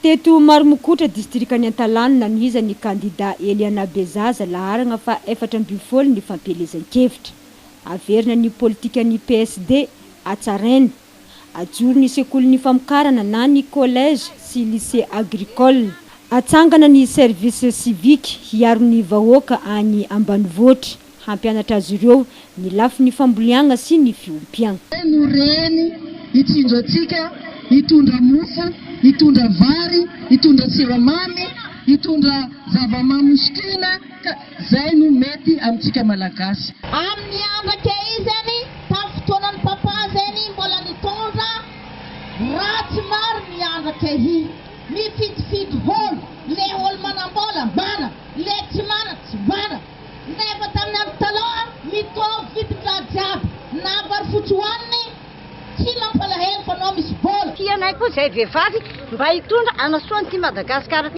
Teto Marimokotra distrikany Antalana nanizany kandida Eliana Bezaza laharana fa 4 ny fampelezan-kevitra. Averina ny politika ny PSD atsaraina. Ajoro ny sekoly ny famokarana na ny collège sy lycée agricole. Atsangana ny service civique hiaro ny vahoaka any ambanivohitra. Hampianatra azy ireo ny lafy ny famboliagna sy ny fiompiagna. Reny hitindra atsika, hitondra mofo, hitondra vary, hitondra siramamy, hitondra zavamamosokina, zay no mety amintsika malagasy. Amin'ny andra ke izany, tamin'ny fotoanan'ny papa zany mbola nitondra ratsy maro ny andra ke hi. Mifidifidy holo, le holo manambola bana, le tsy mana tsy bana. Nefa tamin'ny andro taloha mitovy vidin-draha jiaby, na vary fotsy hoaniny tsy mampalahelo fa nao misy bola. Anay koa zay vehivavy mba hitondra anasoany ty Madagasikara.